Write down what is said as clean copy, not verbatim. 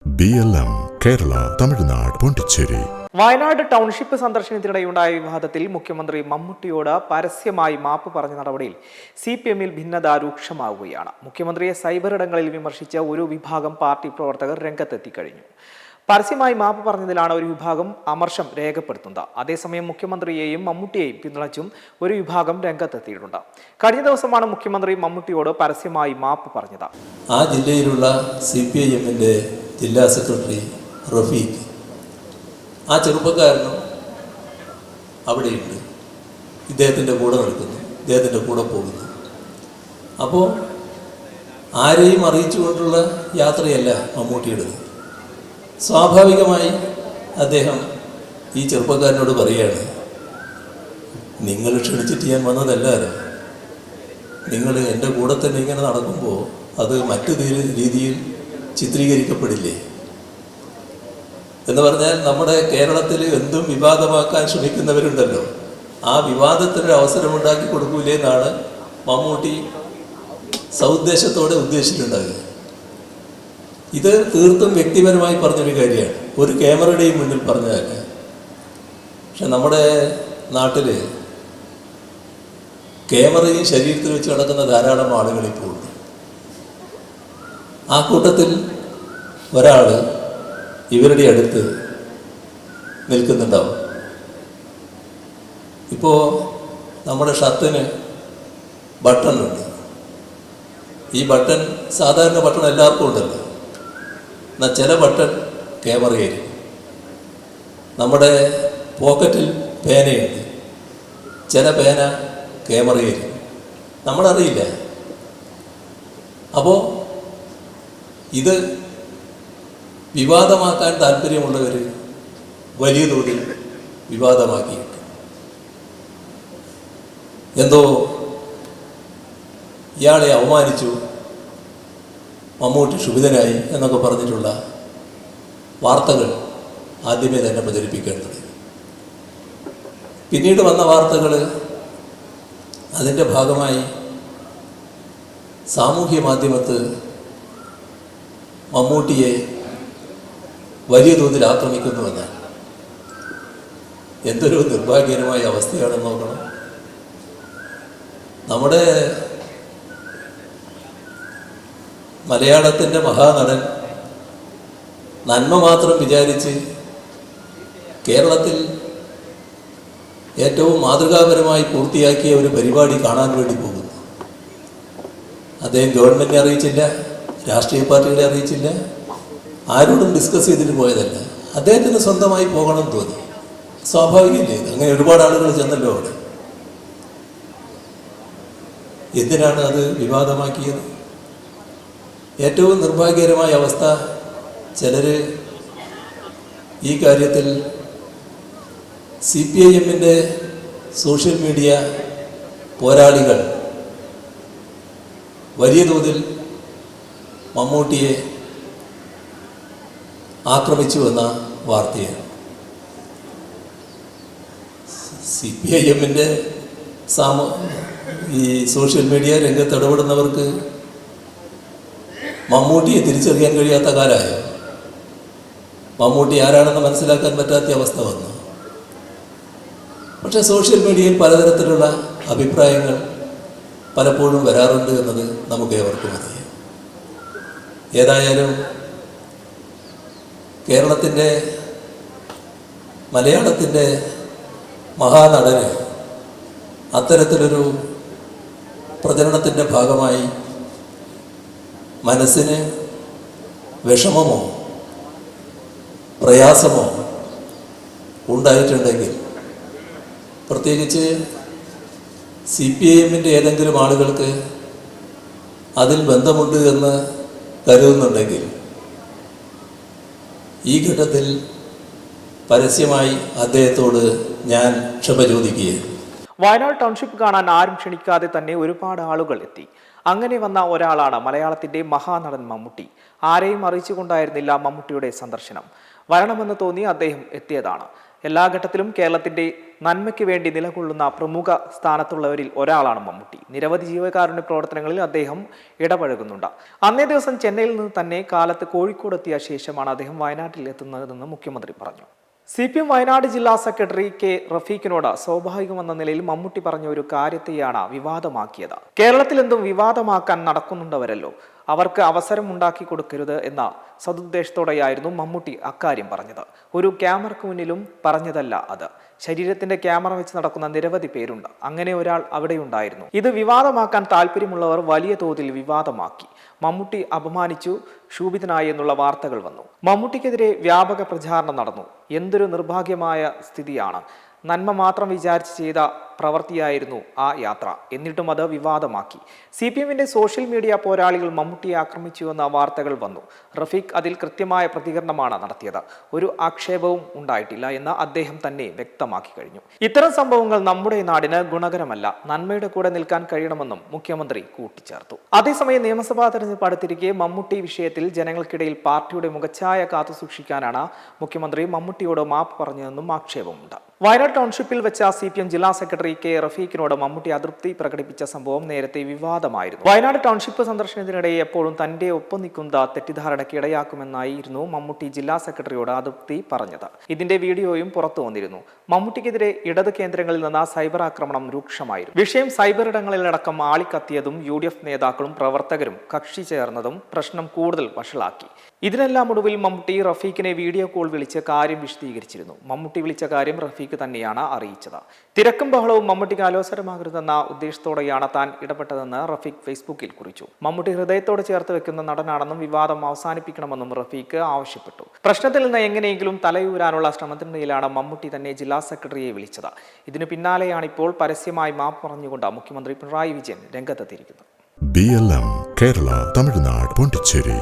BLM Kerala Tamil Nadu Pondicherry. Wayanad township സന്ദർശനത്തിനിടെയുണ്ടായ വിവാദത്തിൽ മുഖ്യമന്ത്രി മമ്മൂട്ടിയോട് പരസ്യമായി മാപ്പ് പറഞ്ഞ നടപടിയിൽ CPM-ൽ ഭിന്നത രൂക്ഷമാവുകയാണ്. മുഖ്യമന്ത്രിയെ സൈബർ ഇടങ്ങളിൽ വിമർശിച്ച ഒരു വിഭാഗം പാർട്ടി പ്രവർത്തകർ രംഗത്തെത്തിക്കഴിഞ്ഞു. പരസ്യമായി മാപ്പ് പറഞ്ഞതിലാണ് ഒരു വിഭാഗം അമർഷം രേഖപ്പെടുത്തുന്നത്. അതേസമയം മുഖ്യമന്ത്രിയെയും മമ്മൂട്ടിയെയും പിന്തുണച്ചും ഒരു വിഭാഗം രംഗത്തെത്തിയിട്ടുണ്ട്. കഴിഞ്ഞ ദിവസമാണ് മുഖ്യമന്ത്രി മമ്മൂട്ടിയോട് പരസ്യമായി മാപ്പ് പറഞ്ഞത്. ആ ജില്ലയിലുള്ള CPIM-ന്റെ ജില്ലാ സെക്രട്ടറി റഫീഖ്, ആ ചെറുപ്പക്കാരനും അവിടെയുണ്ട്. ഇദ്ദേഹത്തിൻ്റെ കൂടെ നിൽക്കുന്നു, ഇദ്ദേഹത്തിൻ്റെ കൂടെ പോകുന്നു. അപ്പോൾ ആരെയും അറിയിച്ചുകൊണ്ടുള്ള യാത്രയല്ല മമ്മൂട്ടിയുടേത്. സ്വാഭാവികമായി അദ്ദേഹം ഈ ചെറുപ്പക്കാരനോട് പറയുകയാണ്, നിങ്ങൾ ക്ഷണിച്ചിട്ട് ഞാൻ വന്നതല്ലാതെ നിങ്ങൾ എൻ്റെ കൂടെ തന്നെ ഇങ്ങനെ നടക്കുമ്പോൾ അത് മറ്റു രീതിയിൽ ചിത്രീകരിക്കപ്പെടില്ലേ എന്ന് പറഞ്ഞാൽ, നമ്മുടെ കേരളത്തിൽ എന്തും വിവാദമാക്കാൻ ശ്രമിക്കുന്നവരുണ്ടല്ലോ, ആ വിവാദത്തിനൊരു അവസരമുണ്ടാക്കി കൊടുക്കൂലേ എന്നാണ് മമ്മൂട്ടി സൗദ്ദേശത്തോടെ ഉദ്ദേശിച്ചിട്ടുണ്ടാകുക. ഇത് തീർത്തും വ്യക്തിപരമായി പറഞ്ഞൊരു കാര്യമാണ്, ഒരു ക്യാമറയുടെയും മുന്നിൽ പറഞ്ഞതല്ല. പക്ഷെ നമ്മുടെ നാട്ടിൽ ക്യാമറയും ശരീരത്തിൽ വെച്ച് നടക്കുന്ന ധാരാളം ആളുകൾ ഇപ്പോൾ ഉണ്ട്. ആ കൂട്ടത്തിൽ ഒരാൾ ഇവരുടെ അടുത്ത് നിൽക്കുന്നുണ്ടാവും. ഇപ്പോൾ നമ്മുടെ ഷർട്ടിന് ബട്ടണുണ്ട്. ഈ ബട്ടൺ സാധാരണ ബട്ടൺ എല്ലാവർക്കും ഉണ്ടല്ലോ. എന്നാൽ ചില ബട്ടൺ ക്യാമറയായിരിക്കും. നമ്മുടെ പോക്കറ്റിൽ പേനയുണ്ട്, ചില പേന ക്യാമറയായിരിക്കും, നമ്മളറിയില്ല. അപ്പോൾ ഇത് വിവാദമാക്കാൻ താല്പര്യമുള്ളവർ വലിയ തോതിൽ വിവാദമാക്കിയിട്ട് എന്തോ ഇയാളെ അവമാനിച്ചു, മമ്മൂട്ടി ക്ഷുഭിതനായി എന്നൊക്കെ പറഞ്ഞിട്ടുള്ള വാർത്തകൾ ആദ്യമേ തന്നെ പ്രചരിപ്പിക്കേണ്ടത്. പിന്നീട് വന്ന വാർത്തകൾ അതിൻ്റെ ഭാഗമായി സാമൂഹ്യ മാധ്യമത്തിൽ മമ്മൂട്ടിയെ വലിയ തോതിൽ ആക്രമിക്കുന്നുവെന്നാണ്. എന്തൊരു നിർഭാഗ്യകരമായ അവസ്ഥയാണെന്ന് നോക്കണം. നമ്മുടെ മലയാളത്തിൻ്റെ മഹാനടൻ നന്മ മാത്രം വിചാരിച്ച് കേരളത്തിൽ ഏറ്റവും മാതൃകാപരമായി പൂർത്തിയാക്കിയ ഒരു പരിപാടി കാണാൻ വേണ്ടി പോകുന്നു. അദ്ദേഹം ഗവൺമെൻറ്റിനെ അറിയിച്ചില്ല, രാഷ്ട്രീയ പാർട്ടികളെ അറിയിച്ചില്ല, ആരോടും ഡിസ്കസ് ചെയ്തിട്ട് പോയതല്ല. അദ്ദേഹത്തിന് സ്വന്തമായി പോകണം തോന്നി. സ്വാഭാവികമല്ലേ ഇത്? അങ്ങനെ ഒരുപാട് ആളുകൾ ചെന്നല്ലോ അവിടെ. എന്തിനാണ് അത് വിവാദമാക്കിയത്? ഏറ്റവും നിർഭാഗ്യകരമായ അവസ്ഥ, ചിലർ ഈ കാര്യത്തിൽ CPIM-ന്റെ സോഷ്യൽ മീഡിയ പോരാളികൾ വലിയ തോതിൽ മമ്മൂട്ടിയെ ആക്രമിച്ചു എന്ന വാർത്തയാണ്. CPIM-ന്റെ ഈ സോഷ്യൽ മീഡിയ രംഗത്ത് ഇടപെടുന്നവർക്ക് മമ്മൂട്ടിയെ തിരിച്ചറിയാൻ കഴിയാത്ത കാലമായോ? മമ്മൂട്ടി ആരാണെന്ന് മനസ്സിലാക്കാൻ പറ്റാത്ത അവസ്ഥ വന്നു. പക്ഷേ സോഷ്യൽ മീഡിയയിൽ പലതരത്തിലുള്ള അഭിപ്രായങ്ങൾ പലപ്പോഴും വരാറുണ്ട് എന്നത് നമുക്ക് ഏവർക്കും അറിയാം. ഏതായാലും കേരളത്തിൻ്റെ മലയാളത്തിൻ്റെ മഹാനടന് അത്തരത്തിലൊരു പ്രചരണത്തിൻ്റെ ഭാഗമായി മനസ്സിന് വിഷമമോ പ്രയാസമോ ഉണ്ടായിട്ടുണ്ടെങ്കിൽ, പ്രത്യേകിച്ച് CPIM-ന്റെ ഏതെങ്കിലും ആളുകൾക്ക് അതിൽ ബന്ധമുണ്ട് എന്ന് കരുതുന്നുണ്ടെങ്കിൽ, ഈ ഘട്ടത്തിൽ പരസ്യമായി അദ്ദേഹത്തോട് ഞാൻ ക്ഷമ ചോദിക്കുകയാണ്. വയനാട് ടൗൺഷിപ്പ് കാണാൻ ആരും ക്ഷണിക്കാതെ തന്നെ ഒരുപാട് ആളുകൾ എത്തി. അങ്ങനെ വന്ന ഒരാളാണ് മലയാളത്തിന്റെ മഹാനടൻ മമ്മൂട്ടി. ആരെയും അറിയിച്ചുകൊണ്ടായിരുന്നില്ല മമ്മൂട്ടിയുടെ സന്ദർശനം. വരണമെന്ന് തോന്നി അദ്ദേഹം എത്തിയതാണ്. എല്ലാ ഘട്ടത്തിലും കേരളത്തിന്റെ നന്മയ്ക്ക് വേണ്ടി നിലകൊള്ളുന്ന പ്രമുഖ സ്ഥാനത്തുള്ളവരിൽ ഒരാളാണ് മമ്മൂട്ടി. നിരവധി ജീവകാരുണ്യ പ്രവർത്തനങ്ങളിൽ അദ്ദേഹം ഇടപഴകുന്നുണ്ട്. അന്നേ ദിവസം ചെന്നൈയിൽ നിന്ന് തന്നെ കാലത്ത് കോഴിക്കോട് എത്തിയ ശേഷമാണ് അദ്ദേഹം വയനാട്ടിൽ എത്തുന്നതെന്ന് മുഖ്യമന്ത്രി പറഞ്ഞു. CPM വയനാട് ജില്ലാ സെക്രട്ടറി കെ റഫീഖിനോട് സ്വാഭാവികമെന്ന നിലയിൽ മമ്മൂട്ടി പറഞ്ഞ ഒരു കാര്യത്തെയാണ് വിവാദമാക്കിയത്. കേരളത്തിൽ എന്തും വിവാദമാക്കാൻ നടക്കുന്നുണ്ടവരല്ലോ, അവർക്ക് അവസരം ഉണ്ടാക്കി കൊടുക്കരുത് എന്ന സതുദ്ദേശത്തോടെയായിരുന്നു മമ്മൂട്ടി അക്കാര്യം പറഞ്ഞത്. ഒരു ക്യാമറയ്ക്ക് മുന്നിലും പറഞ്ഞതല്ല അത്. ശരീരത്തിന്റെ ക്യാമറ വെച്ച് നടക്കുന്ന നിരവധി പേരുണ്ട്. അങ്ങനെ ഒരാൾ അവിടെ ഉണ്ടായിരുന്നു. ഇത് വിവാദമാക്കാൻ താല്പര്യമുള്ളവർ വലിയ തോതിൽ വിവാദമാക്കി. മമ്മൂട്ടി അപമാനിച്ചു, ക്ഷുഭിതനായി എന്നുള്ള വാർത്തകൾ വന്നു. മമ്മൂട്ടിക്കെതിരെ വ്യാപക പ്രചാരണം നടന്നു. എന്തൊരു നിർഭാഗ്യമായ സ്ഥിതിയാണ്. നന്മ മാത്രം വിചാരിച്ച് ചെയ്ത പ്രവൃത്തിയായിരുന്നു ആ യാത്ര. എന്നിട്ടും അത് വിവാദമാക്കി. CPMന്റെ സോഷ്യൽ മീഡിയ പോരാളികൾ മമ്മൂട്ടിയെ ആക്രമിച്ചുവെന്ന വാർത്തകൾ വന്നു. റഫീഖ് അതിൽ കൃത്യമായ പ്രതികരണമാണ് നടത്തിയത്. ഒരു ആക്ഷേപവും ഉണ്ടായിട്ടില്ല എന്ന് അദ്ദേഹം തന്നെ വ്യക്തമാക്കി കഴിഞ്ഞു. ഇത്തരം സംഭവങ്ങൾ നമ്മുടെ നാടിന് ഗുണകരമല്ല. നന്മയുടെ കൂടെ നിൽക്കാൻ കഴിയണമെന്നും മുഖ്യമന്ത്രി കൂട്ടിച്ചേർത്തു. അതേസമയം നിയമസഭാ തെരഞ്ഞെടുപ്പ് അടുത്തിരിക്കെ മമ്മൂട്ടി വിഷയത്തിൽ ജനങ്ങൾക്കിടയിൽ പാർട്ടിയുടെ മുഖച്ഛായ കാത്തുസൂക്ഷിക്കാനാണ് മുഖ്യമന്ത്രി മമ്മൂട്ടിയോട് മാപ്പ് പറഞ്ഞതെന്നും ആക്ഷേപമുണ്ട്. വയനാട് ടൗൺഷിപ്പിൽ വെച്ച CPM ജില്ലാ സെക്രട്ടറി കെ റഫീഖിനോട് മമ്മൂട്ടി അതൃപ്തി പ്രകടിപ്പിച്ച സംഭവം നേരത്തെ വിവാദമായിരുന്നു. വയനാട് ടൗൺഷിപ്പ് സന്ദർശനത്തിനിടെ എപ്പോഴും തന്റെ ഒപ്പം നിൽക്കുന്ന തെറ്റിദ്ധാരണയ്ക്ക് ഇടയാക്കുമെന്നായിരുന്നു മമ്മൂട്ടി ജില്ലാ സെക്രട്ടറിയോട് അതൃപ്തി പറഞ്ഞത്. ഇതിന്റെ വീഡിയോയും പുറത്തു വന്നിരുന്നു. മമ്മൂട്ടിക്കെതിരെ ഇടത് കേന്ദ്രങ്ങളിൽ നിന്ന് സൈബർ ആക്രമണം രൂക്ഷമായിരുന്നു. വിഷയം സൈബർ ഇടങ്ങളിലടക്കം ആളിക്കത്തിയതും UDF നേതാക്കളും പ്രവർത്തകരും കക്ഷി ചേർന്നതും പ്രശ്നം കൂടുതൽ വഷളാക്കി. ഇതിനെല്ലാം ഒടുവിൽ മമ്മൂട്ടി റഫീഖിനെ വീഡിയോ കോൾ വിളിച്ച് കാര്യം വിശദീകരിച്ചിരുന്നു. മമ്മൂട്ടി വിളിച്ച കാര്യം റഫീഖ് തന്നെയാണ് അറിയിച്ചത്. തിരക്കും ബഹളവും മമ്മൂട്ടിക്ക് അലോസരമാകരുതെന്ന ഉദ്ദേശത്തോടെയാണ് താൻ ഇടപെട്ടതെന്ന് റഫീഖ് ഫേസ്ബുക്കിൽ കുറിച്ചു. മമ്മൂട്ടി ഹൃദയത്തോട് ചേർത്ത് വെക്കുന്ന നടനാണെന്നും വിവാദം അവസാനിപ്പിക്കണമെന്നും റഫീഖ് ആവശ്യപ്പെട്ടു. പ്രശ്നത്തിൽ നിന്ന് എങ്ങനെയെങ്കിലും തലയൂരാനുള്ള ശ്രമത്തിനിടയിലാണ് മമ്മൂട്ടി തന്നെ ജില്ലാ സെക്രട്ടറിയെ വിളിച്ചത്. ഇതിനു പിന്നാലെയാണ് ഇപ്പോൾ പരസ്യമായി മാപ്പ് പറഞ്ഞുകൊണ്ട് മുഖ്യമന്ത്രി പിണറായി വിജയൻ രംഗത്തെത്തിയിരിക്കുന്നത്. BLM കേരള, തമിഴ്നാട്, പോണ്ടിച്ചേരി.